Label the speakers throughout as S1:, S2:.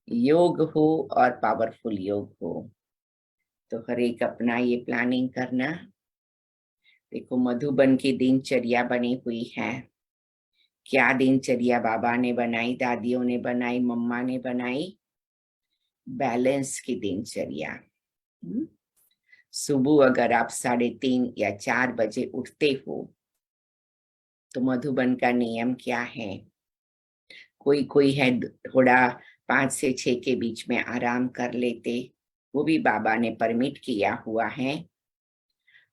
S1: योग हो और पावरफुल योग हो। तो हर एक अपना ये प्लानिंग करना। देखो मधुबन की दिनचर्या बनी हुई है। क्या दिनचर्या बाबा ने बनाई, दादियों ने बनाई, मम्मा ने बनाई। बैलेंस की दिनचर्या। सुबह अगर आप 3:30 या 4 बजे उठते हो तो मधुबन का नियम क्या है? कोई कोई है थोड़ा 5 से 6 के बीच में आराम कर लेते, वो भी बाबा ने परमिट किया हुआ है।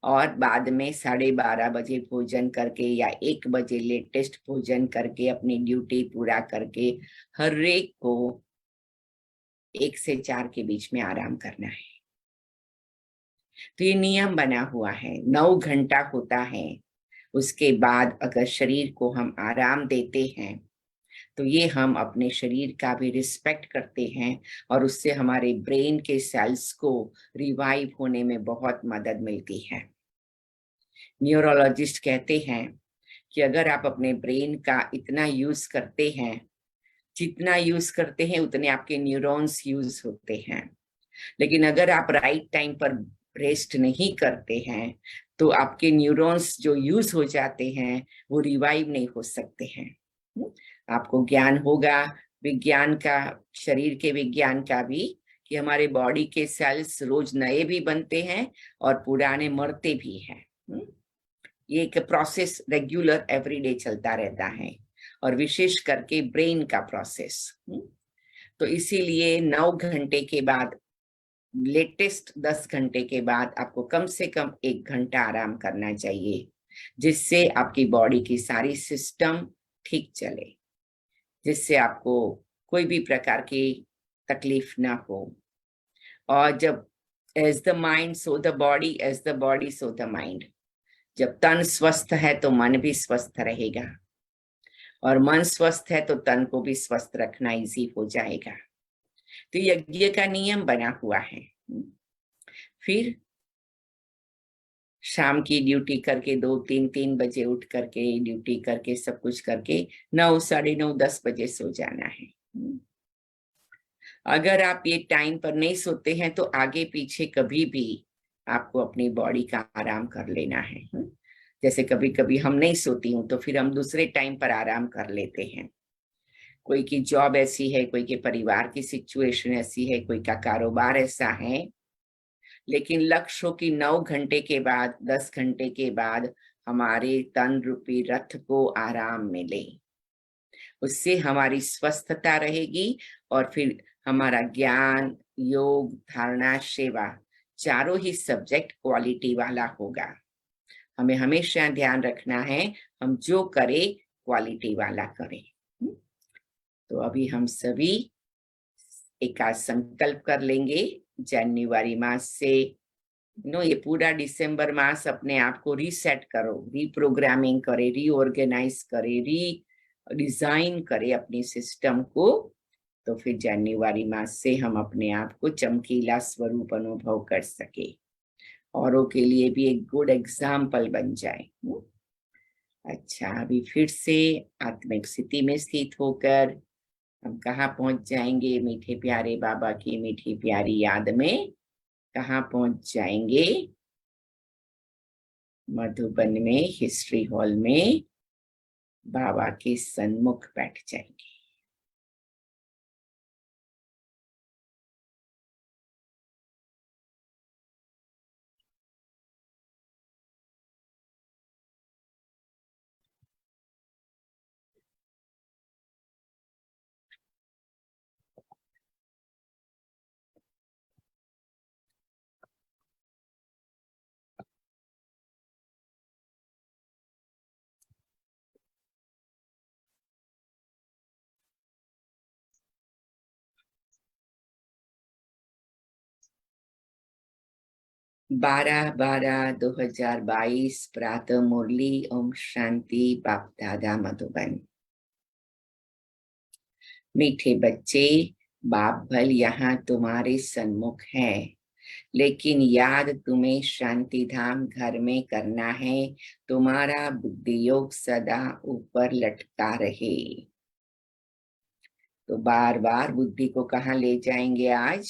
S1: और बाद में 12:30 बजे भोजन करके या 1 बजे लेटेस्ट भोजन करके अपनी ड्यूटी पूरा करके हर एक को 1 से 4 के बीच में आराम करना है। तो ये नियम बना हुआ है, 9 घंटा होता है। उसके बाद अगर शरीर को हम आराम देते हैं तो ये हम अपने शरीर का भी रिस्पेक्ट करते हैं और उससे हमारे ब्रेन के सेल्स को रिवाइव होने में बहुत मदद मिलती है। न्यूरोलॉजिस्ट कहते हैं कि अगर आप अपने ब्रेन का इतना यूज करते हैं, जितना यूज करते हैं उतने आपके न्यूरॉन्स यूज होते हैं। लेकिन अगर आप राइट टाइम पर रेस्ट नहीं करते हैं तो आपके न्यूरॉन्स जो यूज हो जाते हैं वो रिवाइव नहीं हो सकते हैं। आपको ज्ञान होगा विज्ञान का, शरीर के विज्ञान का भी, कि हमारे बॉडी के सेल्स रोज नए भी बनते हैं और पुराने मरते भी हैं। ये एक प्रोसेस रेगुलर एवरीडे चलता रहता है और विशेष करके ब्रेन का प्रोसेस। तो इसीलिए 9 घंटे के बाद, लेटेस्ट 10 घंटे के बाद आपको कम से कम 1 घंटा आराम करना चाहिए, जिससे आपकी बॉडी की सारी सिस्टम ठीक चले, जिससे आपको कोई भी प्रकार की तकलीफ ना हो। और जब as the mind so the body, as the body so the mind, जब तन स्वस्थ है तो मन भी स्वस्थ रहेगा और मन स्वस्थ है तो तन को भी स्वस्थ रखना इजी हो जाएगा। तो यज्ञ का नियम बना हुआ है। फिर शाम की ड्यूटी करके 2-3 बजे उठ करके ड्यूटी करके सब कुछ करके 9, 9:30, 10 बजे सो जाना है। अगर आप ये टाइम पर नहीं सोते हैं तो आगे पीछे कभी भी आपको अपनी बॉडी का आराम कर लेना है। जैसे कभी कभी हम नहीं सोती हूँ तो फिर हम दूसरे टाइम पर आराम कर लेते हैं। कोई की जॉब ऐसी है, कोई के परिवार की सिचुएशन ऐसी है, कोई का कारोबार ऐसा है, लेकिन लक्ष्य हो कि 9 घंटे के बाद, 10 घंटे के बाद हमारे तन रूपी रथ को आराम मिले। उससे हमारी स्वस्थता रहेगी और फिर हमारा ज्ञान, योग, धारणा, सेवा, चारों ही सब्जेक्ट क्वालिटी वाला होगा। हमें हमेशा ध्यान रखना है हम जो करें क्वालिटी वाला करें। तो अभी हम सभी एक आज संकल्प कर लेंगे, जनवरी मास से ये पूरा दिसंबर मास अपने आप को रीसेट करो, रीप्रोग्रामिंग करे, रीऑर्गेनाइज करे, री डिजाइन करे अपनी सिस्टम को। तो फिर जनवरी मास से हम अपने आप को चमकीला स्वरूप अनुभव कर सके, औरों के लिए भी एक गुड एग्जाम्पल बन जाए। अच्छा, अभी फिर से आत्मिक स्थिति में स्थित होकर हम कहाँ पहुंच जाएंगे? मीठे प्यारे बाबा की मीठी प्यारी याद में कहाँ पहुंच जाएंगे? मधुबन में हिस्ट्री हॉल में बाबा के सन्मुख बैठ जाएंगे। 12/12/2022 प्रातः मुरली। ओम शांति। बाप दादा मधुबन। मीठे बच्चे, बाप भल यहाँ तुम्हारे सन्मुख है, लेकिन याद तुम्हें शांति धाम घर में करना है। तुम्हारा बुद्धि योग सदा ऊपर लटका रहे। तो बार बार बुद्धि को कहाँ ले जाएंगे आज?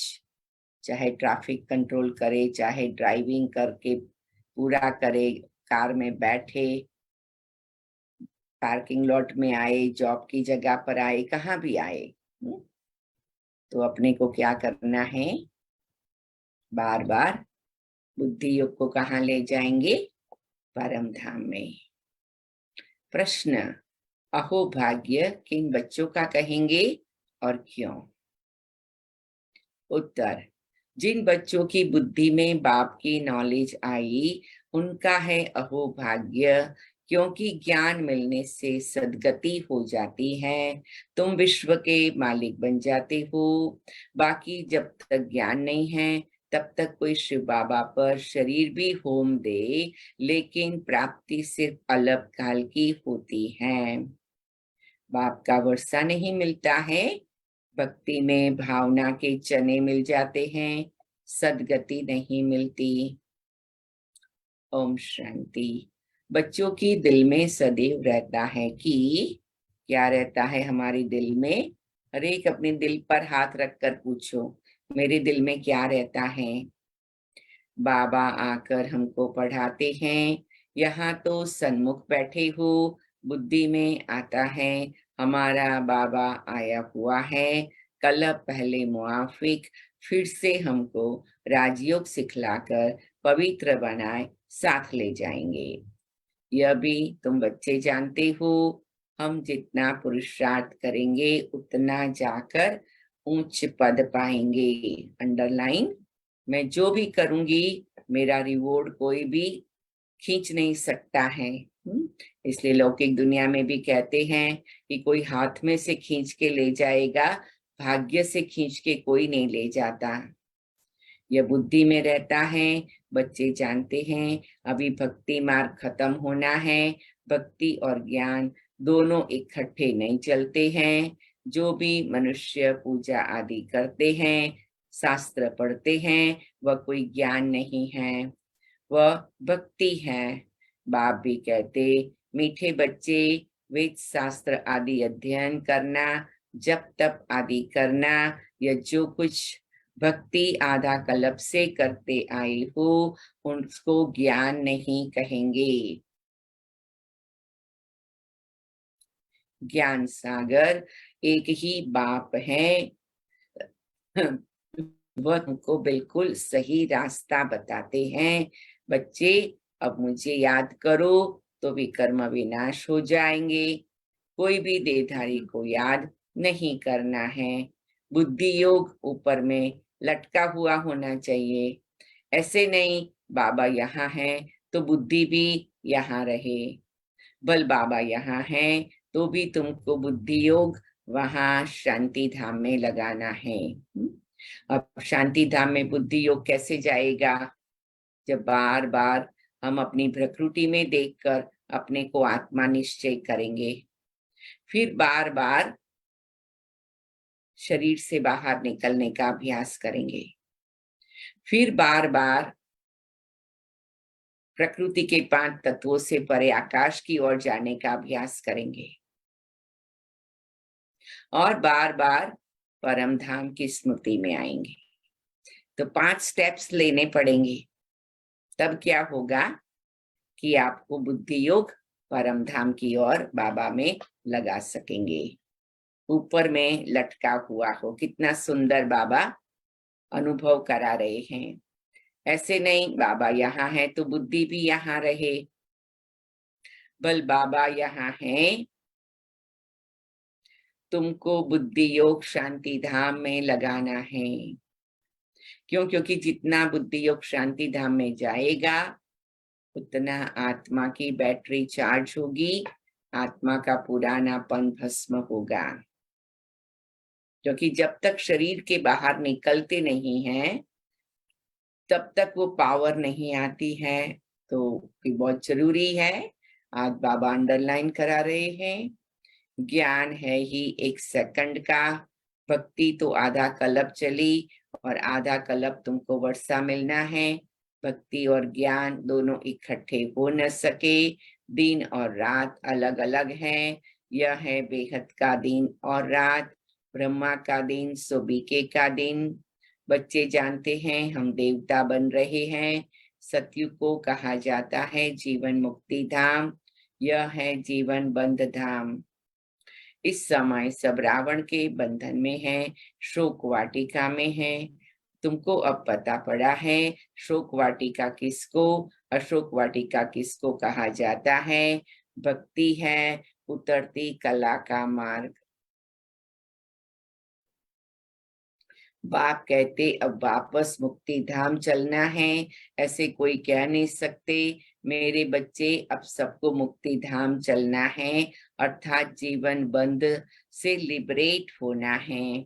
S1: चाहे ट्रैफिक कंट्रोल करे, चाहे ड्राइविंग करके पूरा करे, कार में बैठे, पार्किंग लॉट में आए, जॉब की जगह पर आए, कहाँ भी आए, तो अपने को क्या करना है? बार बार बुद्धि योग को कहाँ ले जाएंगे? परम धाम में। प्रश्न, अहो भाग्य किन बच्चों का कहेंगे और क्यों? उत्तर, जिन बच्चों की बुद्धि में बाप की नॉलेज आई उनका है अहो भाग्य, क्योंकि ज्ञान मिलने से सद्गति हो जाती है, तुम विश्व के मालिक बन जाते हो। बाकी जब तक ज्ञान नहीं है तब तक कोई शिव बाबा पर शरीर भी होम दे, लेकिन प्राप्ति सिर्फ अल्पकाल की होती है। बाप का वर्षा नहीं मिलता है, भक्ति में भावना के चने मिल जाते हैं, सद्गति नहीं मिलती। ओम शांति। बच्चों की दिल में सदैव रहता है कि, क्या रहता है हमारे दिल में? हर एक अपने दिल पर हाथ रखकर पूछो, मेरे दिल में क्या रहता है? बाबा आकर हमको पढ़ाते हैं, यहाँ तो सन्मुख बैठे हो, बुद्धि में आता है हमारा बाबा आया हुआ है, कल पहले मुआफिक फिर से हमको राजयोग सिखलाकर पवित्र बनाए साथ ले जाएंगे। यह भी तुम बच्चे जानते हो, हम जितना पुरुषार्थ करेंगे उतना जाकर उच्च पद पाएंगे। अंडरलाइन, मैं जो भी करूंगी मेरा रिवॉर्ड कोई भी खींच नहीं सकता है। इसलिए लौकिक दुनिया में भी कहते हैं कि कोई हाथ में से खींच के ले जाएगा, भाग्य से खींच के कोई नहीं ले जाता। यह बुद्धि में रहता है। बच्चे जानते हैं अभी भक्ति मार्ग खत्म होना है, भक्ति और ज्ञान दोनों इकट्ठे नहीं चलते हैं। जो भी मनुष्य पूजा आदि करते हैं, शास्त्र पढ़ते हैं, वह कोई ज्ञान नहीं है, वह भक्ति है। बाप भी कहते, मीठे बच्चे वेद शास्त्र आदि अध्ययन करना, जप तप आदि करना, या जो कुछ भक्ति आधा कल्प से करते आए हो उसको ज्ञान नहीं कहेंगे। ज्ञान सागर एक ही बाप है, वह तुमको बिल्कुल सही रास्ता बताते हैं। बच्चे अब मुझे याद करो तो विकर्म विनाश हो जाएंगे। कोई भी देहधारी को याद नहीं करना है। बुद्धि योग ऊपर में लटका हुआ होना चाहिए। ऐसे नहीं बाबा यहाँ है तो बुद्धि भी यहाँ रहे, बल बाबा यहाँ है तो भी तुमको बुद्धि योग वहां शांति धाम में लगाना है। अब शांति धाम में बुद्धि योग कैसे जाएगा? जब बार बार हम अपनी प्रकृति में देखकर अपने को आत्मा निश्चय करेंगे, फिर बार बार शरीर से बाहर निकलने का अभ्यास करेंगे, फिर बार बार प्रकृति के 5 तत्वों से परे आकाश की ओर जाने का अभ्यास करेंगे, और बार बार परम धाम की स्मृति में आएंगे। तो 5 स्टेप्स लेने पड़ेंगे, तब क्या होगा कि आपको बुद्धि योग परम धाम की ओर बाबा में लगा सकेंगे। ऊपर में लटका हुआ हो, कितना सुंदर बाबा अनुभव करा रहे हैं। ऐसे नहीं बाबा यहाँ है तो बुद्धि भी यहाँ रहे, बल बाबा यहाँ है, तुमको बुद्धि योग शांति धाम में लगाना है। क्यों? क्योंकि जितना बुद्धि योग शांति धाम में जाएगा उतना आत्मा की बैटरी चार्ज होगी, आत्मा का पुरानापन भस्म होगा। क्योंकि जब तक शरीर के बाहर निकलते नहीं हैं तब तक वो पावर नहीं आती है। तो ये बहुत जरूरी है। आज बाबा अंडरलाइन करा रहे हैं, ज्ञान है ही 1 सेकंड का, भक्ति तो आधा कल्प चली और आधा कल्प तुमको वर्षा मिलना है। भक्ति और ज्ञान दोनों इकट्ठे हो न सके, दिन और रात अलग अलग हैं। यह है बेहद का दिन और रात, ब्रह्मा का दिन, सो बीके का दिन। बच्चे जानते हैं हम देवता बन रहे हैं। सतयुग को कहा जाता है जीवन मुक्ति धाम, यह है जीवन बंध धाम। इस समय सब रावण के बंधन में है, शोक वाटिका में है। तुमको अब पता पड़ा है शोक वाटिका किसको, अशोक वाटिका किसको कहा जाता है। भक्ति है उतरती कला का मार्ग। बाप कहते अब वापस मुक्ति धाम चलना है, ऐसे कोई कह नहीं सकते। मेरे बच्चे अब सबको मुक्ति धाम चलना है, अर्थात जीवन बंध से लिबरेट होना है।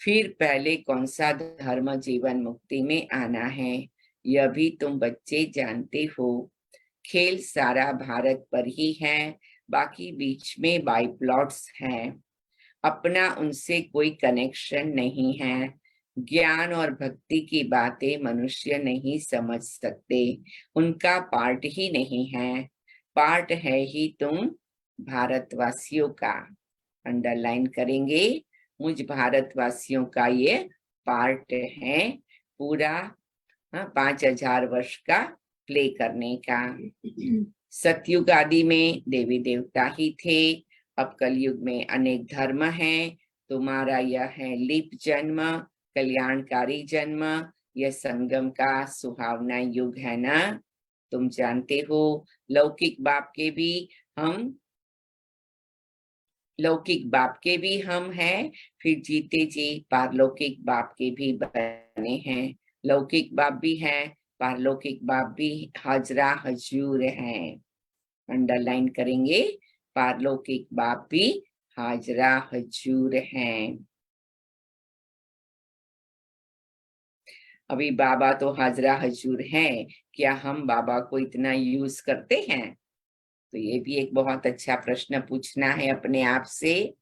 S1: फिर पहले कौन सा धर्म जीवन मुक्ति में आना है, यह भी तुम बच्चे जानते हो। खेल सारा भारत पर ही है, बाकी बीच में बाई प्लॉट्स हैं। अपना उनसे कोई कनेक्शन नहीं है। ज्ञान और भक्ति की बातें मनुष्य नहीं समझ सकते, उनका पार्ट ही नहीं है। पार्ट है ही तुम भारतवासियों का। अंडरलाइन करेंगे, मुझ भारतवासियों का ये पार्ट है पूरा। 5000 वर्ष का प्ले करने का। सतयुग आदि में देवी देवता ही थे, अब कलयुग में अनेक धर्म हैं। तुम्हारा यह है लीप जन्म, कल्याणकारी जन्म। यह संगम का सुहावना युग है ना। तुम जानते हो लौकिक बाप के भी हम हैं, फिर जीते जी पारलौकिक बाप के भी बने हैं। लौकिक बाप भी हैं, पारलौकिक बाप भी हाजरा हजूर हैं। अंडरलाइन करेंगे, पारलौकिक बाप भी हाजरा हजूर हैं। अभी बाबा तो हाजरा हजूर हैं, क्या हम बाबा को इतना यूज करते हैं? तो ये भी एक बहुत अच्छा प्रश्न पूछना है अपने आप से।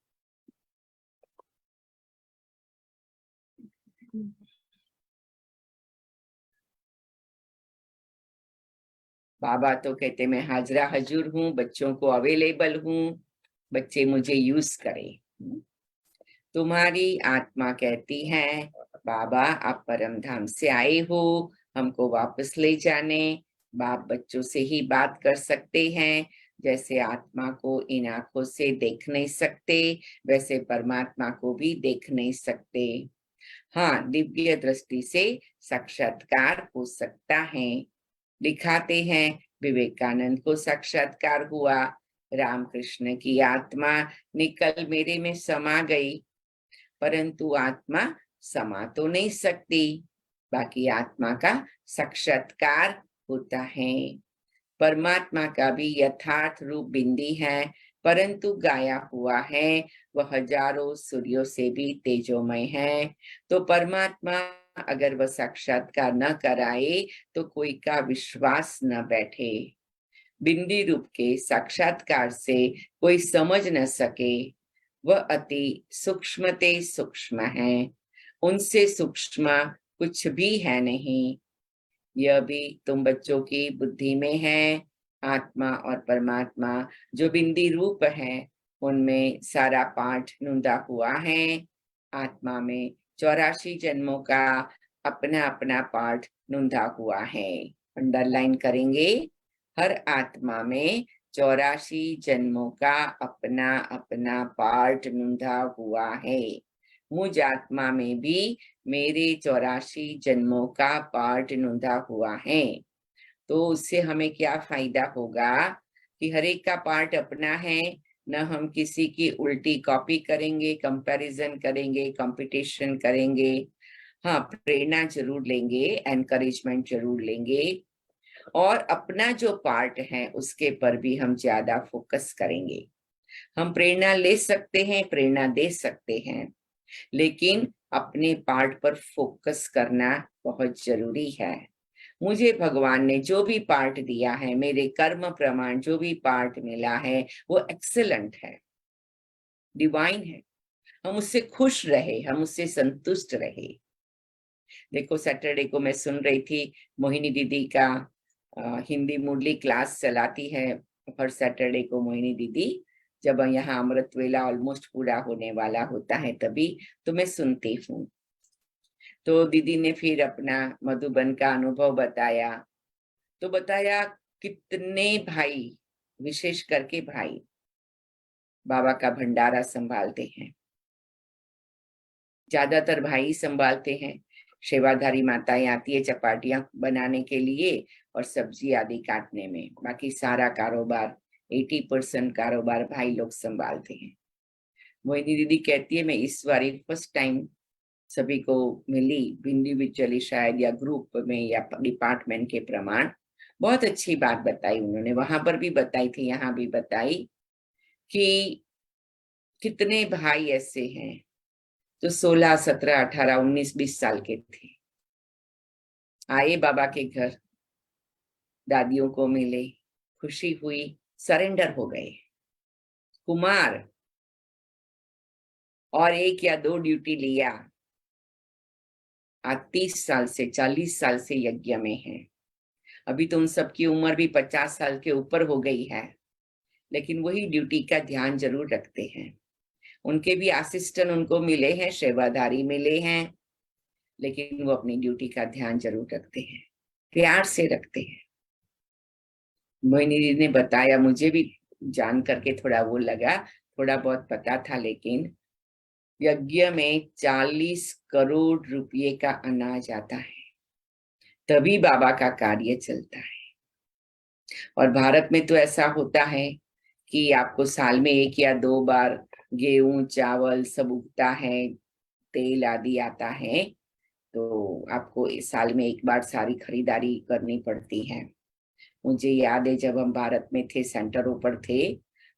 S1: बाबा तो कहते मैं हाजरा हजूर हूँ, बच्चों को अवेलेबल हूँ, बच्चे मुझे यूज करें। तुम्हारी आत्मा कहती है बाबा आप परम धाम से आए हो, हमको वापस ले जाने। बाप बच्चों से ही बात कर सकते हैं। जैसे आत्मा को इन आंखों से देख नहीं सकते, वैसे परमात्मा को भी देख नहीं सकते। हाँ, दिव्य दृष्टि से साक्षात्कार हो सकता है। दिखाते हैं विवेकानंद को साक्षात्कार हुआ, रामकृष्ण की आत्मा निकल मेरे में समा गई, परंतु आत्मा समा तो नहीं सकती। बाकी आत्मा का साक्षात्कार होता है। परमात्मा का भी यथार्थ रूप बिंदी है, परंतु गाया हुआ है, वह हजारों सूर्यों से भी तेजोमय है। तो परमात्मा अगर वह साक्षात्कार न कराए तो कोई का विश्वास न बैठे। बिंदी रूप के साक्षात्कार से कोई समझ न सके, वह अति सूक्ष्मते सूक्ष्म है, उनसे सूक्ष्म कुछ भी है नहीं। यह भी तुम बच्चों की बुद्धि में है। आत्मा और परमात्मा जो बिंदी रूप है, उनमें सारा पाठ नूंदा हुआ है। आत्मा में 84 जन्मों का अपना अपना पाठ नूंदा हुआ है। अंडरलाइन करेंगे, हर आत्मा में 84 जन्मों का अपना अपना पाठ नूंदा हुआ है। मुझ आत्मा में भी मेरे 84 जन्मों का पार्ट नूंदा हुआ है। तो उससे हमें क्या फायदा होगा कि हर एक का पार्ट अपना है, न हम किसी की उल्टी कॉपी करेंगे, कंपैरिजन करेंगे, कंपटीशन करेंगे। हाँ, प्रेरणा जरूर लेंगे, एनकरेजमेंट जरूर लेंगे, और अपना जो पार्ट है उसके पर भी हम ज्यादा फोकस करेंगे। हम प्रेरणा ले सकते हैं, प्रेरणा दे सकते हैं, लेकिन अपने पार्ट पर फोकस करना बहुत जरूरी है। मुझे भगवान ने जो भी पार्ट दिया है, मेरे कर्म प्रमाण जो भी पार्ट मिला है, वो एक्सेलेंट है, डिवाइन है। हम उससे खुश रहे, हम उससे संतुष्ट रहे। देखो, सैटरडे को मैं सुन रही थी, मोहिनी दीदी का हिंदी मुरली क्लास चलाती है हर सैटरडे को मोहिनी दीदी। जब यहाँ अमृत वेला ऑलमोस्ट पूरा होने वाला होता है तभी तो मैं सुनती हूँ। तो दीदी ने फिर अपना मधुबन का अनुभव बताया, तो बताया कितने भाई, विशेष करके भाई, बाबा का भंडारा संभालते हैं। ज्यादातर भाई संभालते हैं। सेवाधारी माताएं आती है चपाटियां बनाने के लिए और सब्जी आदि काटने में, बाकी सारा कारोबार 80% कारोबार भाई लोग संभालते हैं। मोहिनी दीदी कहती है मैं इस बार फर्स्ट टाइम सभी को मिली इंडिविजुअली शायद या ग्रुप में या डिपार्टमेंट के प्रमाण। बहुत अच्छी बात बताई उन्होंने, वहां पर भी बताई थी, यहाँ भी बताई कि कितने भाई ऐसे हैं जो 16, 17, 18, 19, 20 साल के थे, आए बाबा के घर, दादियों को मिले, खुशी हुई, सरेंडर हो गए। कुमार और 1 या 2 ड्यूटी लिया, आज 30 साल से 40 साल से यज्ञ में है। अभी तो उन सबकी उम्र भी 50 साल के ऊपर हो गई है, लेकिन वही ड्यूटी का ध्यान जरूर रखते हैं। उनके भी असिस्टेंट उनको मिले हैं, सेवाधारी मिले हैं, लेकिन वो अपनी ड्यूटी का ध्यान जरूर रखते हैं, प्यार से रखते हैं। मोहिनी दीदी ने बताया, मुझे भी जान करके थोड़ा वो लगा, थोड़ा बहुत पता था, लेकिन यज्ञ में 40 करोड़ रुपए का अनाज आता है, तभी बाबा का कार्य चलता है। और भारत में तो ऐसा होता है कि आपको साल में 1 या 2 बार गेहूं चावल सब उगता है, तेल आदि आता है, तो आपको इस साल में 1 बार सारी खरीदारी करनी पड़ती है। मुझे याद है जब हम भारत में थे, सेंटरों पर थे,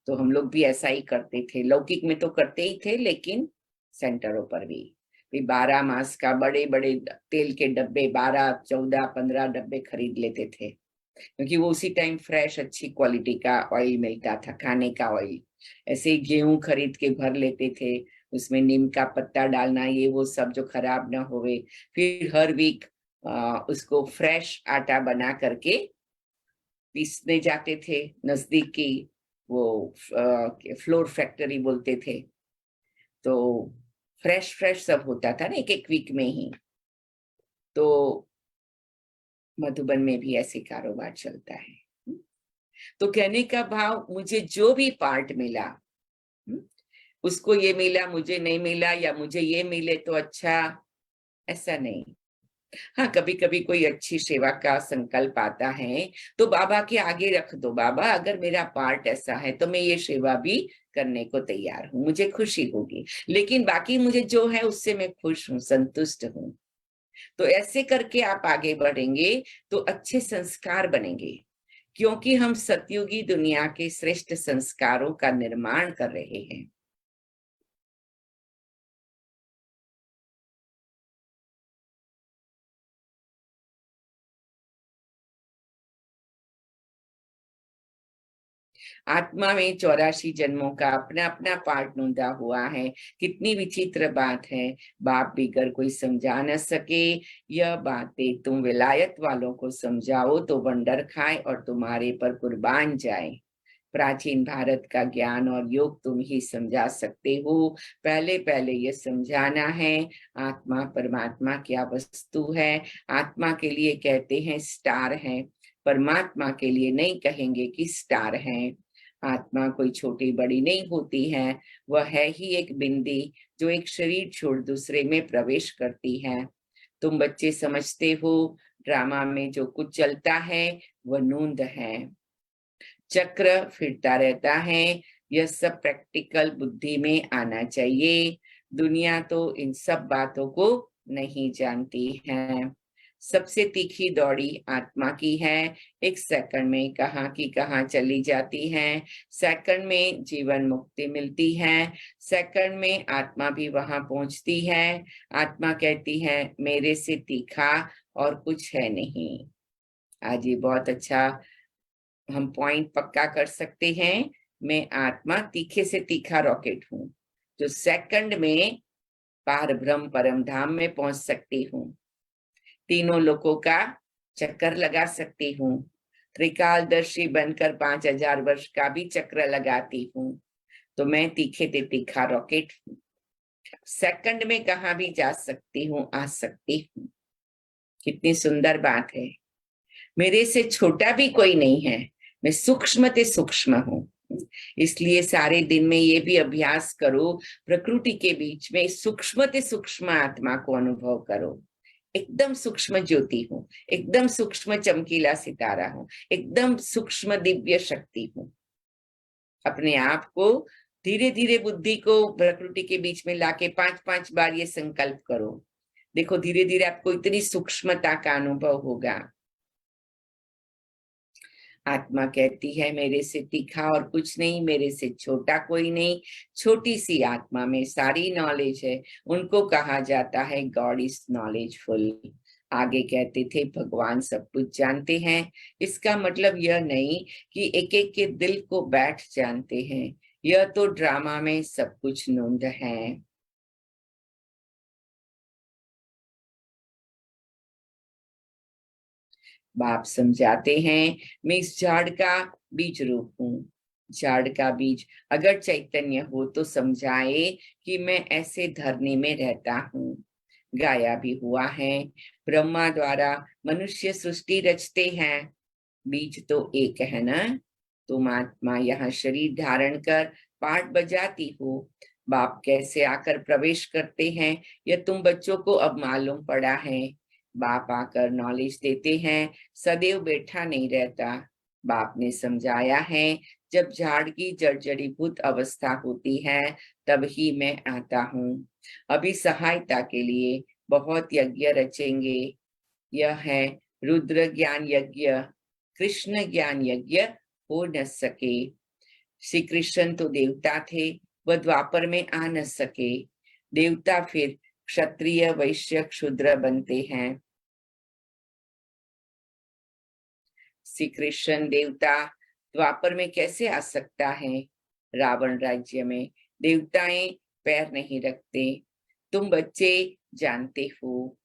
S1: तो हम लोग भी ऐसा ही करते थे। लौकिक में तो करते ही थे, लेकिन सेंटरों पर भी 12 मास का बड़े बड़े तेल के डब्बे 12, 14, 15 डब्बे खरीद लेते थे, क्योंकि वो उसी टाइम फ्रेश अच्छी क्वालिटी का ऑयल मिलता था, खाने का ऑयल। ऐसे ही गेहूं खरीद के भर लेते थे, उसमें नीम का पत्ता डालना, ये वो सब जो खराब ना होवे। फिर हर वीक उसको फ्रेश आटा बना करके पीसने जाते थे, नजदीक की वो फ्लोर फैक्ट्री बोलते थे, तो फ्रेश फ्रेश सब होता था ना, 1 वीक में ही। तो मधुबन में भी ऐसे कारोबार चलता है। तो कहने का भाव, मुझे जो भी पार्ट मिला, उसको ये मिला मुझे नहीं मिला, या मुझे ये मिले तो अच्छा, ऐसा नहीं। हाँ, कभी कभी कोई अच्छी सेवा का संकल्प आता है तो बाबा के आगे रख दो, बाबा अगर मेरा पार्ट ऐसा है तो मैं ये सेवा भी करने को तैयार हूँ, मुझे खुशी होगी, लेकिन बाकी मुझे जो है उससे मैं खुश हूँ, संतुष्ट हूँ। तो ऐसे करके आप आगे बढ़ेंगे तो अच्छे संस्कार बनेंगे, क्योंकि हम सतयुगी दुनिया के श्रेष्ठ संस्कारों का निर्माण कर रहे हैं। आत्मा में 84 जन्मों का अपना अपना पार्ट नूंदा हुआ है। कितनी विचित्र बात है, बाप बिगर कोई समझा न सके, यह बातें तुम विलायत वालों को समझाओ तो वंडर खाए और तुम्हारे पर कुर्बान जाए। प्राचीन भारत का ज्ञान और योग तुम ही समझा सकते हो, पहले पहले ये समझाना है आत्मा परमात्मा क्या वस्तु है। आत्मा के लिए कहते हैं स्टार है, परमात्मा के लिए नहीं कहेंगे कि स्टार है। आत्मा कोई छोटी बड़ी नहीं होती है, वह है ही एक बिंदी जो एक शरीर छोड़ दूसरे में प्रवेश करती है। तुम बच्चे समझते हो ड्रामा में जो कुछ चलता है वह नूंद है, चक्र फिरता रहता है, यह सब प्रैक्टिकल बुद्धि में आना चाहिए। दुनिया तो इन सब बातों को नहीं जानती है। सबसे तीखी दौड़ी आत्मा की है, 1 सेकंड में कहाँ की कहाँ चली जाती है, सेकंड में जीवन मुक्ति मिलती है, सेकंड में आत्मा भी वहां पहुंचती है। आत्मा कहती है मेरे से तीखा और कुछ है नहीं। आज ये बहुत अच्छा हम पॉइंट पक्का कर सकते हैं, मैं आत्मा तीखे से तीखा रॉकेट हूँ, जो सेकंड में पार ब्रह्म परम धाम में पहुंच सकती हूँ। तीनों लोकों का चक्कर लगा सकती हूँ, त्रिकालदर्शी बनकर 5000 वर्ष का भी चक्र लगाती हूँ। तो मैं तीखे ते तीखा रॉकेट हूँ, सेकंड में कहाँ भी जा सकती हूँ, आ सकती हूँ। कितनी सुंदर बात है। मेरे से छोटा भी कोई नहीं है, मैं सूक्ष्म ते सूक्ष्म हूँ। इसलिए सारे दिन में ये भी अभ्यास करो, प्रकृति के बीच में सूक्ष्म ते सूक्ष्म आत्मा को अनुभव करो। एकदम सूक्ष्म ज्योति हूँ, एकदम सूक्ष्म चमकीला सितारा हूँ, एकदम सूक्ष्म दिव्य शक्ति हूँ। अपने आप को धीरे धीरे बुद्धि को प्रकृति के बीच में लाके 5-5 बार ये संकल्प करो। देखो धीरे धीरे आपको इतनी सूक्ष्मता का अनुभव होगा। आत्मा कहती है मेरे से तीखा और कुछ नहीं, मेरे से छोटा कोई नहीं। छोटी सी आत्मा में सारी नॉलेज है। उनको कहा जाता है गॉड इज नॉलेजफुल। आगे कहते थे भगवान सब कुछ जानते हैं। इसका मतलब यह नहीं कि एक एक के दिल को बैठ जानते हैं। यह तो ड्रामा में सब कुछ नूंद है। बाप समझाते हैं मैं इस झाड़ का बीज रूप हूँ। झाड़ का बीज अगर चैतन्य हो तो समझाए कि मैं ऐसे धरनी में रहता हूँ। गाया भी हुआ है, ब्रह्मा द्वारा मनुष्य सृष्टि रचते हैं, बीज तो एक है ना। तुम आत्मा यहाँ शरीर धारण कर पाठ बजाती हो। बाप कैसे आकर प्रवेश करते हैं यह तुम बच्चों को अब मालूम पड़ा है। बाप आकर नॉलेज देते हैं, सदैव बैठा नहीं रहता। बाप ने समझाया है जब झाड़ की जर्जरीभूत अवस्था होती है तब ही मैं आता हूँ। अभी सहायता के लिए बहुत यज्ञ रचेंगे। यह है रुद्र ज्ञान यज्ञ, कृष्ण ज्ञान यज्ञ हो न सके। श्री कृष्ण तो देवता थे, वह द्वापर में आ न सके। देवता फिर क्षत्रिय वैश्य क्षुद्र बनते हैं। श्री कृष्ण देवता द्वापर में कैसे आ सकता है। रावण राज्य में देवताएं पैर नहीं रखते। तुम बच्चे जानते हो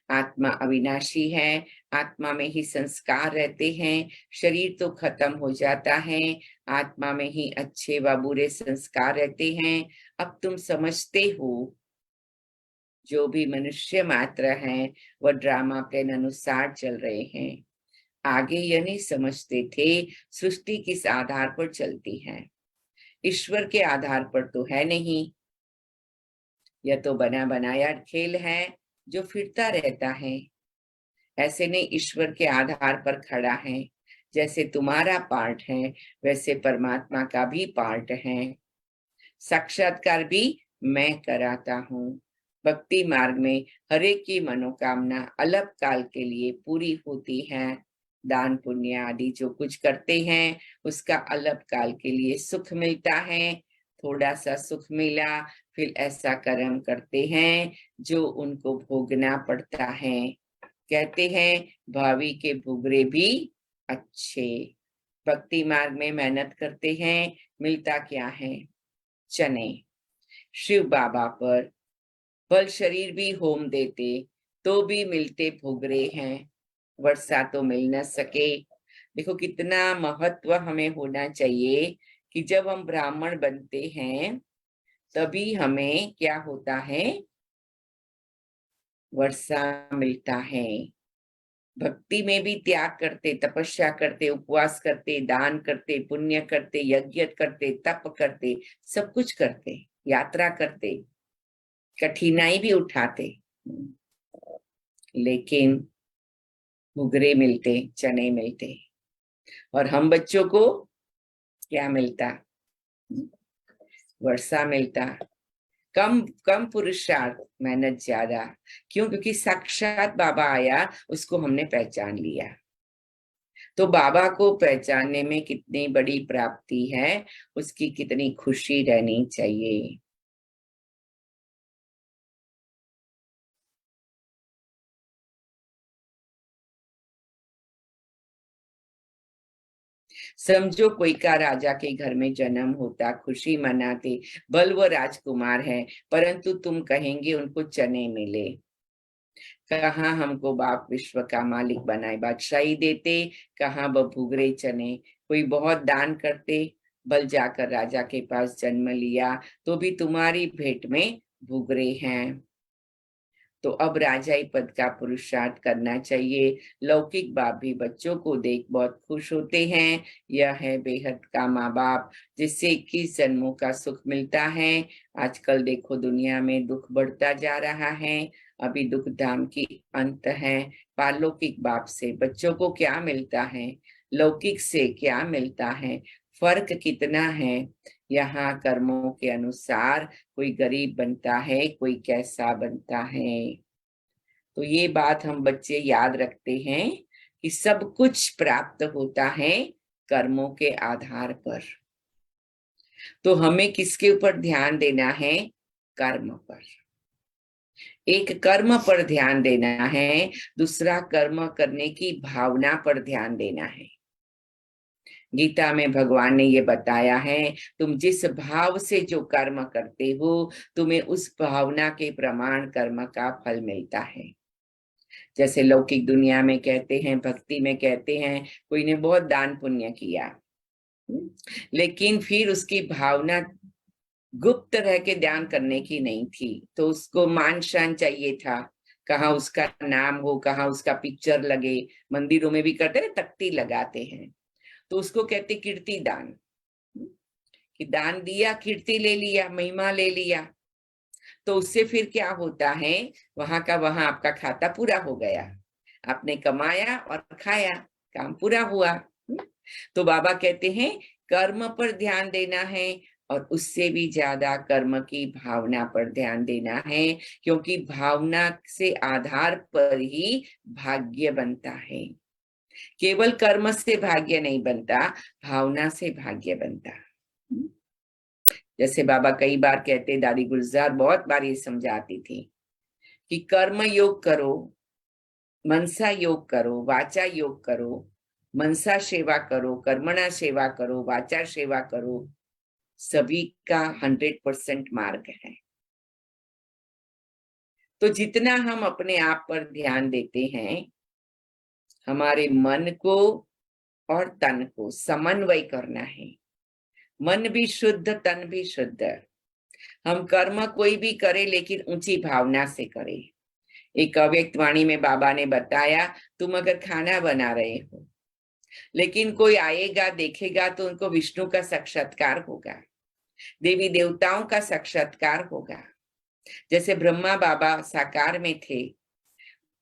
S1: आत्मा अविनाशी है। आत्मा में ही संस्कार रहते हैं। शरीर तो खत्म हो जाता है, आत्मा में ही अच्छे व बुरे संस्कार रहते हैं। अब तुम समझते हो जो भी मनुष्य मात्र हैं वह ड्रामा प्लान अनुसार चल रहे हैं। आगे यह नहीं समझते थे सृष्टि किस आधार पर चलती है। ईश्वर के आधार पर तो है नहीं, यह तो बना बनाया खेल है जो फिरता रहता है। ऐसे नहीं ईश्वर के आधार पर खड़ा है। जैसे तुम्हारा पार्ट है वैसे परमात्मा का भी पार्ट है। साक्षात्कार भी मैं कराता हूँ। भक्ति मार्ग में हर एक की मनोकामना अलग काल के लिए पूरी होती है। दान पुण्य आदि जो कुछ करते हैं उसका अलग काल के लिए सुख मिलता है। थोड़ा सा सुख मिला फिर ऐसा कर्म करते हैं जो उनको भोगना पड़ता है। कहते हैं भावी के भुगरे भी अच्छे। भक्ति मार्ग में मेहनत करते हैं, मिलता क्या है, चने। शिव बाबा पर बल शरीर भी होम देते तो भी मिलते भुगरे हैं। वर्षा तो मिल न सके। देखो कितना महत्व हमें होना चाहिए कि जब हम ब्राह्मण बनते हैं तभी हमें क्या होता है, वर्षा मिलता है। भक्ति में भी त्याग करते, तपस्या करते, उपवास करते, दान करते, पुण्य करते, यज्ञ करते, तप करते, सब कुछ करते, यात्रा करते, कठिनाई भी उठाते, लेकिन भुगरे मिलते, चने मिलते। और हम बच्चों को क्या मिलता, वर्षा मिलता। कम कम पुरुषार्थ, मेहनत ज्यादा। क्यों? क्योंकि साक्षात बाबा आया, उसको हमने पहचान लिया। तो बाबा को पहचानने में कितनी बड़ी प्राप्ति है, उसकी कितनी खुशी रहनी चाहिए। समझो कोई का राजा के घर में जन्म होता, खुशी मनाते, बल वो राजकुमार है, परंतु तुम कहेंगे उनको चने मिले। कहाँ हमको बाप विश्व का मालिक बनाए बादशाही देते, कहाँ वो भुगरे चने। कोई बहुत दान करते, बल जाकर राजा के पास जन्म लिया तो भी तुम्हारी भेंट में भुगरे हैं। तो अब राजाई पद का पुरुषार्थ करना चाहिए। लौकिक बाप भी बच्चों को देख बहुत खुश होते हैं। यह है बेहद का माँ बाप जिससे 21 जन्मों का सुख मिलता है। आजकल देखो दुनिया में दुख बढ़ता जा रहा है। अभी दुख धाम की अंत है। पारलौकिक बाप से बच्चों को क्या मिलता है, लौकिक से क्या मिलता है, फर्क कितना है। यहाँ कर्मों के अनुसार कोई गरीब बनता है, कोई कैसा बनता है। तो ये बात हम बच्चे याद रखते हैं कि सब कुछ प्राप्त होता है कर्मों के आधार पर। तो हमें किसके ऊपर ध्यान देना है, कर्म पर। एक कर्म पर ध्यान देना है, दूसरा कर्म करने की भावना पर ध्यान देना है। गीता में भगवान ने ये बताया है, तुम जिस भाव से जो कर्म करते हो तुम्हें उस भावना के प्रमाण कर्म का फल मिलता है। जैसे लौकिक दुनिया में कहते हैं, भक्ति में कहते हैं, कोई ने बहुत दान पुण्य किया, लेकिन फिर उसकी भावना गुप्त रह के ध्यान करने की नहीं थी, तो उसको मान शान चाहिए था। कहाँ उसका नाम हो, कहाँ उसका पिक्चर लगे। मंदिरों में भी करते हैं, तख्ती लगाते हैं, तो उसको कहते कीर्ति दान। कि दान दिया, कीर्ति ले लिया, महिमा ले लिया, तो उससे फिर क्या होता है, वहां का वहां आपका खाता पूरा हो गया, आपने कमाया और खाया, काम पूरा हुआ। तो बाबा कहते हैं कर्म पर ध्यान देना है और उससे भी ज्यादा कर्म की भावना पर ध्यान देना है, क्योंकि भावना से आधार पर ही भाग्य बनता है। केवल कर्म से भाग्य नहीं बनता, भावना से भाग्य बनता। जैसे बाबा कई बार कहते, दादी गुलजार बहुत बार ये समझाती थी कि कर्म योग करो, मनसा योग करो, वाचा योग करो, मनसा सेवा करो, कर्मणा सेवा करो, वाचा सेवा करो, सभी का 100% मार्ग है। तो जितना हम अपने आप पर ध्यान देते हैं, हमारे मन को और तन को समन्वय करना है। मन भी शुद्ध, तन भी शुद्ध। हम कर्म कोई भी करे लेकिन ऊंची भावना से करे। एक अव्यक्त वाणी में बाबा ने बताया, तुम अगर खाना बना रहे हो लेकिन कोई आएगा देखेगा तो उनको विष्णु का साक्षात्कार होगा, देवी देवताओं का साक्षात्कार होगा। जैसे ब्रह्मा बाबा साकार में थे,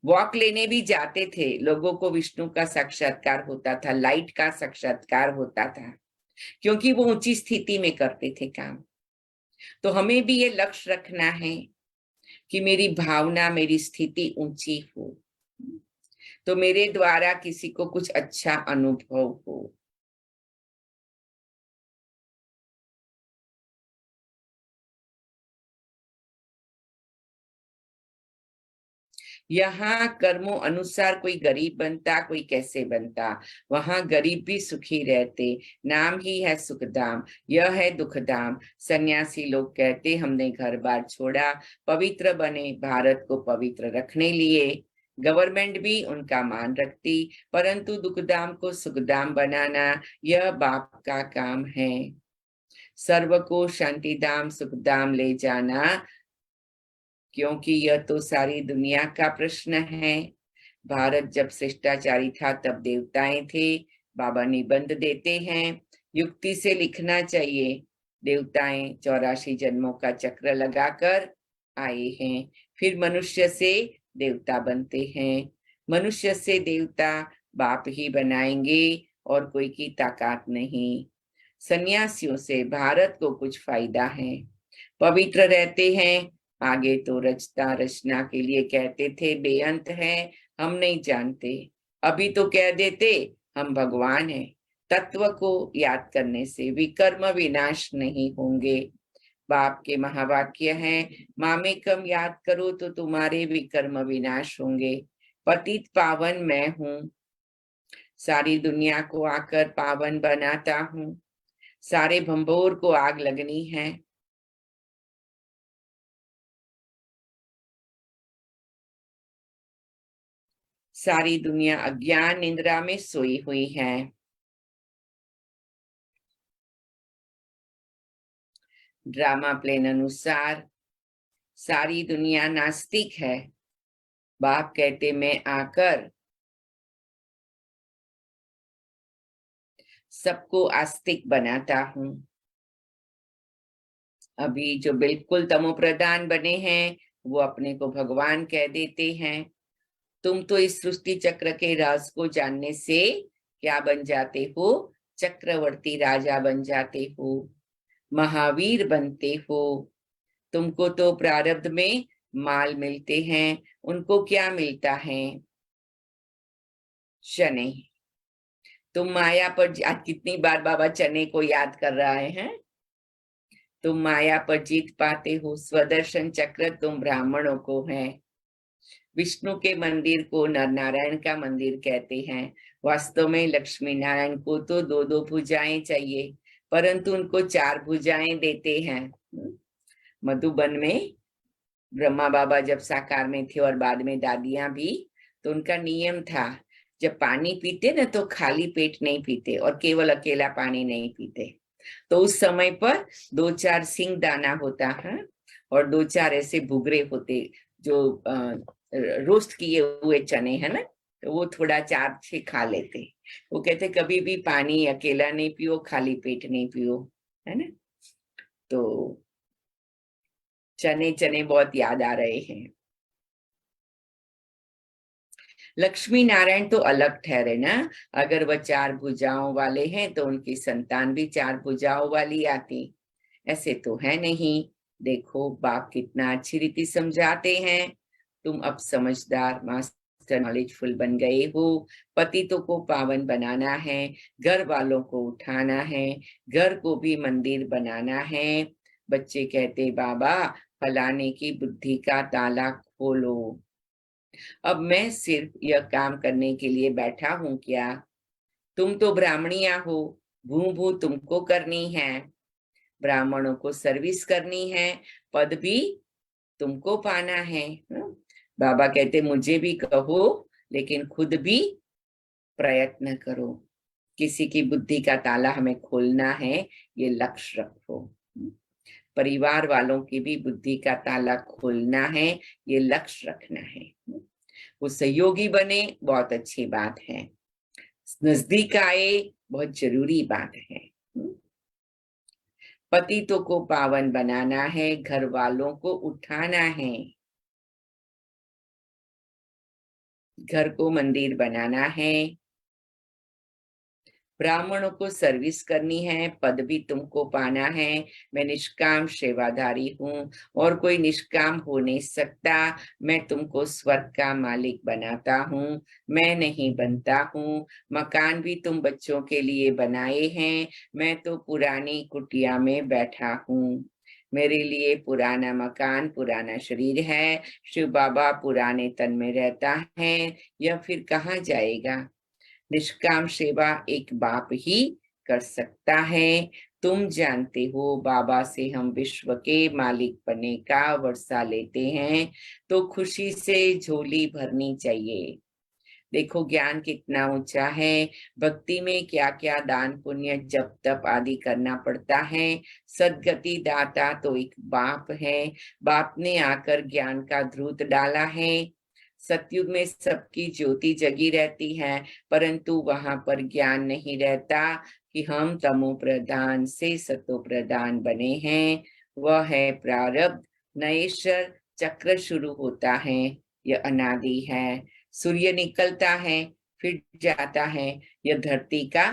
S1: वॉक लेने भी जाते थे, लोगों को विष्णु का साक्षात्कार होता था, लाइट का साक्षात्कार होता था, क्योंकि वो ऊंची स्थिति में करते थे काम। तो हमें भी ये लक्ष्य रखना है कि मेरी भावना, मेरी स्थिति ऊंची हो, तो मेरे द्वारा किसी को कुछ अच्छा अनुभव हो। यहाँ कर्मों अनुसार कोई गरीब बनता, कोई कैसे बनता, वहां गरीब भी सुखी रहते। नाम ही है सुखधाम, यह है दुखधाम। सन्यासी लोग कहते हमने घर बार छोड़ा, पवित्र बने, भारत को पवित्र रखने लिए। गवर्नमेंट भी उनका मान रखती, परंतु दुखधाम को सुखधाम बनाना यह बाप का काम है। सर्व को शांतिधाम सुखधाम ले जाना, क्योंकि यह तो सारी दुनिया का प्रश्न है। भारत जब शिष्टाचारी था तब देवताएं थे। बाबा निबंध देते हैं, युक्ति से लिखना चाहिए। देवताएं 84 जन्मों का चक्र लगाकर आए हैं, फिर मनुष्य से देवता बनते हैं। मनुष्य से देवता बाप ही बनाएंगे और कोई की ताकत नहीं। सन्यासियों से भारत को कुछ फायदा है, पवित्र रहते हैं। आगे तो रचता रचना के लिए कहते थे बेअंत है, हम नहीं जानते। अभी तो कह देते हम भगवान हैं। तत्व को याद करने से विकर्म विनाश नहीं होंगे। बाप के महावाक्य हैं, मामेकम याद करो तो तुम्हारे विकर्म विनाश होंगे। पतित पावन मैं हूँ, सारी दुनिया को आकर पावन बनाता हूँ। सारे भंबोर को आग लगनी है। सारी दुनिया अज्ञान निंद्रा में सोई हुई है। ड्रामा प्लेन अनुसार सारी दुनिया नास्तिक है। बाप कहते मैं आकर सबको आस्तिक बनाता हूं। अभी जो बिल्कुल तमोप्रधान बने हैं वो अपने को भगवान कह देते हैं। तुम तो इस सृष्टि चक्र के राज को जानने से क्या बन जाते हो? चक्रवर्ती राजा बन जाते हो, महावीर बनते हो। तुमको तो प्रारब्ध में माल मिलते हैं, उनको क्या मिलता है? शनि। तुम माया पर, आज कितनी बार बाबा चने को याद कर रहे हैं। तुम माया पर जीत पाते हो। स्वदर्शन चक्र तुम ब्राह्मणों को है। विष्णु के मंदिर को नर नारायण का मंदिर कहते हैं। वास्तव में लक्ष्मी नारायण को तो दो दो भुजाएं चाहिए, परंतु उनको चार भुजाएं देते हैं। मधुबन में ब्रह्मा बाबा जब साकार में थे और बाद में दादियां भी, तो उनका नियम था जब पानी पीते ना तो खाली पेट नहीं पीते और केवल अकेला पानी नहीं पीते। तो उस समय पर दो चार सिंग दाना होता है और दो चार ऐसे भुगरे होते जो रोस्ट किए हुए चने है ना, तो वो थोड़ा चार छह खा लेते। वो कहते कभी भी पानी अकेला नहीं पियो, खाली पेट नहीं पियो, है ना। तो चने चने बहुत याद आ रहे हैं। लक्ष्मी नारायण तो अलग ठहरे ना। अगर वह चार भुजाओं वाले हैं तो उनकी संतान भी चार भुजाओं वाली आती। ऐसे तो है नहीं। देखो बाप कितना अच्छी रीति समझाते हैं। तुम अब समझदार मास्टर नॉलेजफुल बन गए हो। पतितों को पावन बनाना है, घर वालों को उठाना है, घर को भी मंदिर बनाना है। बच्चे कहते बाबा फलाने की बुद्धि का ताला खोलो। अब मैं सिर्फ यह काम करने के लिए बैठा हूं क्या? तुम तो ब्राह्मणिया हो, भू भू तुमको करनी है। ब्राह्मणों को सर्विस करनी है, पद भी तुमको पाना है। बाबा कहते मुझे भी कहो लेकिन खुद भी प्रयत्न करो। किसी की बुद्धि का ताला हमें खोलना है, ये लक्ष्य रखो। परिवार वालों की भी बुद्धि का ताला खोलना है, ये लक्ष्य रखना है। वो सहयोगी बने बहुत अच्छी बात है, नजदीक आए बहुत जरूरी बात है। पतितों को पावन बनाना है, घर वालों को उठाना है, घर को मंदिर बनाना है, ब्राह्मणों को सर्विस करनी है, पद भी तुमको पाना है। मैं निष्काम सेवाधारी हूँ और कोई निष्काम हो नहीं सकता। मैं तुमको स्वर्ग का मालिक बनाता हूँ, मैं नहीं बनता हूँ। मकान भी तुम बच्चों के लिए बनाए हैं, मैं तो पुरानी कुटिया में बैठा हूँ। मेरे लिए पुराना मकान पुराना शरीर है। शिव बाबा पुराने तन में रहता है, यह फिर कहाँ जाएगा? निष्काम सेवा एक बाप ही कर सकता है। तुम जानते हो बाबा से हम विश्व के मालिक बनने का वर्षा लेते हैं, तो खुशी से झोली भरनी चाहिए। देखो ज्ञान कितना ऊंचा है। भक्ति में क्या क्या दान पुण्य जप तप आदि करना पड़ता है। सदगति दाता तो एक बाप है। बाप ने आकर ज्ञान का ध्रुत डाला है। सतयुग में सबकी ज्योति जगी रहती है, परंतु वहां पर ज्ञान नहीं रहता कि हम तमो प्रधान से सतो प्रधान बने हैं। वह है प्रारब्ध। नएश्वर चक्र शुरू होता है, यह अनादि है। सूर्य निकलता है फिर जाता है, यह धरती का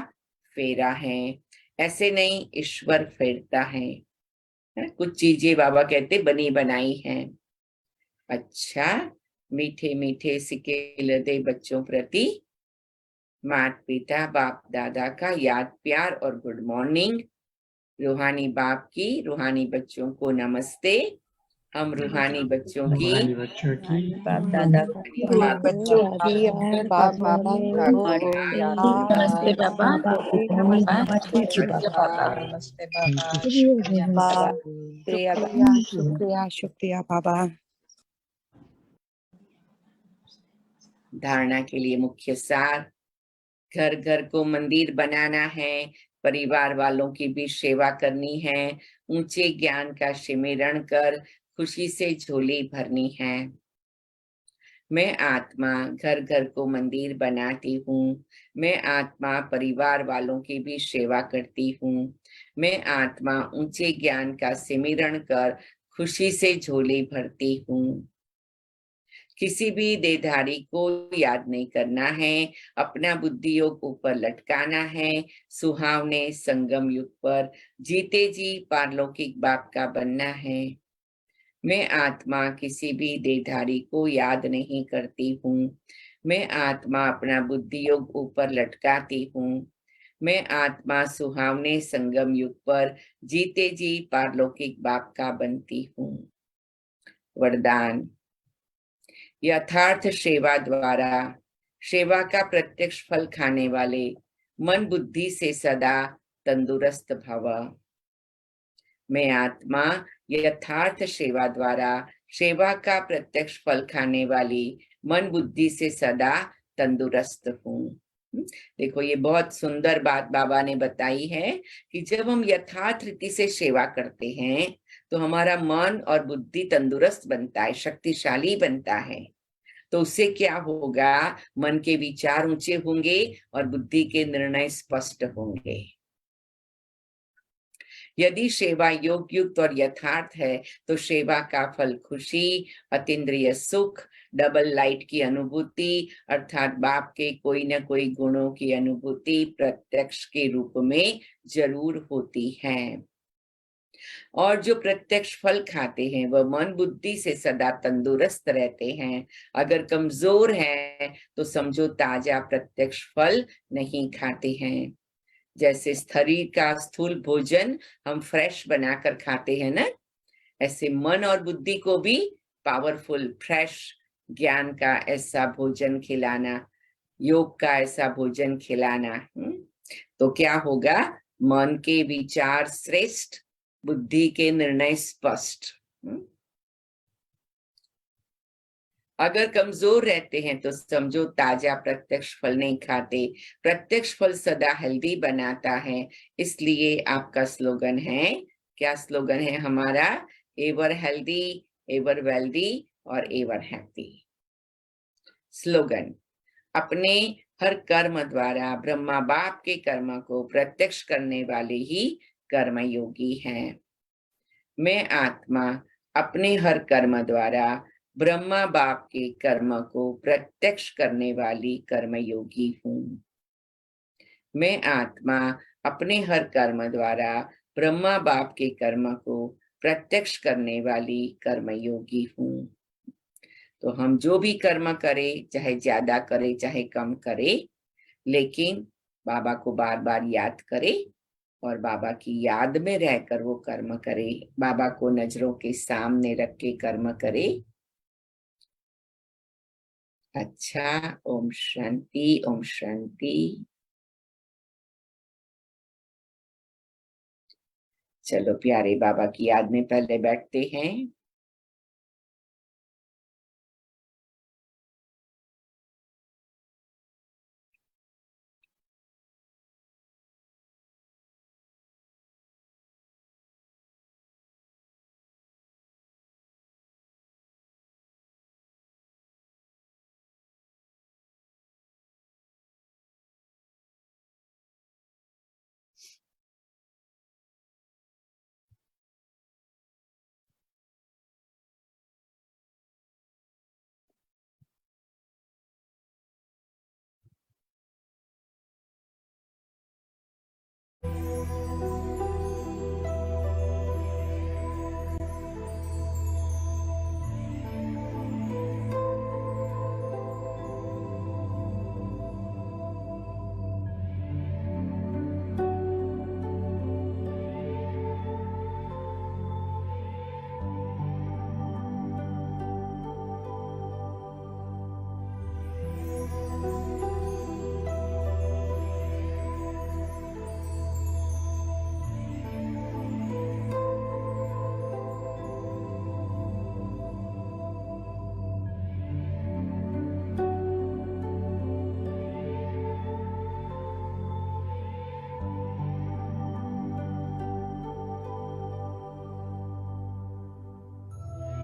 S1: फेरा है। ऐसे नहीं ईश्वर फेरता है। कुछ चीजें बाबा कहते बनी बनाई हैं। अच्छा, मीठे मीठे सिक्के लदे बच्चों प्रति माता पिता बाप दादा का याद प्यार और गुड मॉर्निंग। रूहानी बाप की रूहानी बच्चों को नमस्ते। हम रूहानी बच्चों की
S2: रूहानी बच्चों की
S3: बाप दादा
S4: रूहानी बच्चों की और बाप दादा को
S3: नमस्ते बाबा।
S4: नमस्ते बाबा।
S3: नमस्ते बाबा। शुक्रिया बाबा। शुक्रिया
S4: शुक्रिया शुक्रिया शुक्रिया बाबा।
S1: धारणा के लिए मुख्य सार, घर घर को मंदिर बनाना है, परिवार वालों की भी सेवा करनी है, ऊंचे ज्ञान का सिमरण कर खुशी से झोली भरनी है। मैं आत्मा घर घर को मंदिर बनाती हूँ। मैं आत्मा परिवार वालों की भी सेवा करती हूँ। मैं आत्मा ऊंचे ज्ञान का सिमरण कर खुशी से झोली भरती हूँ। किसी भी देहधारी को याद नहीं करना है, अपना बुद्धि योग ऊपर लटकाना है, सुहावने संगम युग पर जीते जी पारलौकिक बाप का बनना है। मैं आत्मा किसी भी देहधारी को याद नहीं करती हूँ। मैं आत्मा अपना बुद्धि योग ऊपर लटकाती हूँ। मैं आत्मा सुहावने संगम युग पर जीते जी पारलौकिक बाप का बनती हूँ। वरदान। यथार्थ सेवा द्वारा सेवा का प्रत्यक्ष फल खाने वाले मन बुद्धि से सदा तंदुरुस्त भव। मैं आत्मा यथार्थ सेवा द्वारा सेवा का प्रत्यक्ष फल खाने वाली मन बुद्धि से सदा तंदुरुस्त हूँ। देखो, ये बहुत सुंदर बात बाबा ने बताई है कि जब हम यथार्थ रीति से सेवा करते हैं तो हमारा मन और बुद्धि तंदुरुस्त बनता है, शक्तिशाली बनता है। तो उससे क्या होगा? मन के विचार ऊंचे होंगे और बुद्धि के निर्णय स्पष्ट होंगे। यदि सेवा योग युक्त और यथार्थ है तो सेवा का फल खुशी, अतीन्द्रिय सुख, डबल लाइट की अनुभूति अर्थात बाप के कोई न कोई गुणों की अनुभूति प्रत्यक्ष के रूप में जरूर होती है। और जो प्रत्यक्ष फल खाते हैं वह मन बुद्धि से सदा तंदुरुस्त रहते हैं। अगर कमजोर है तो समझो ताजा प्रत्यक्ष फल नहीं खाते हैं। जैसे शरीर का स्थूल भोजन हम फ्रेश बनाकर खाते हैं ना, ऐसे मन और बुद्धि को भी पावरफुल फ्रेश ज्ञान का ऐसा भोजन खिलाना, योग का ऐसा भोजन खिलाना। तो क्या होगा? मन के विचार श्रेष्ठ, बुद्धि के निर्णय स्पष्ट। अगर कमजोर रहते हैं तो समझो ताजा प्रत्यक्ष फल नहीं खाते। प्रत्यक्ष फल सदा हेल्दी बनाता है, इसलिए आपका स्लोगन है, क्या स्लोगन है हमारा? एवर हेल्दी, एवर वेल्दी और एवर हैप्पी। स्लोगन। अपने हर कर्म द्वारा ब्रह्मा बाप के कर्म को प्रत्यक्ष करने वाले ही कर्मयोगी हैं। मैं आत्मा अपने हर कर्म द्वारा ब्रह्मा बाप के कर्म को प्रत्यक्ष करने वाली कर्मयोगी हूँ। मैं आत्मा अपने हर कर्म द्वारा ब्रह्मा बाप के कर्म को प्रत्यक्ष करने वाली कर्मयोगी हूँ। तो हम जो भी कर्म करें, चाहे ज्यादा करे चाहे कम करे, लेकिन बाबा को बार बार याद करें और बाबा की याद में रहकर वो कर्म करे। बाबा को नजरों के सामने रख के कर्म करे। अच्छा, ओम शांति, ओम शांति। चलो प्यारे बाबा की याद में पहले बैठते हैं।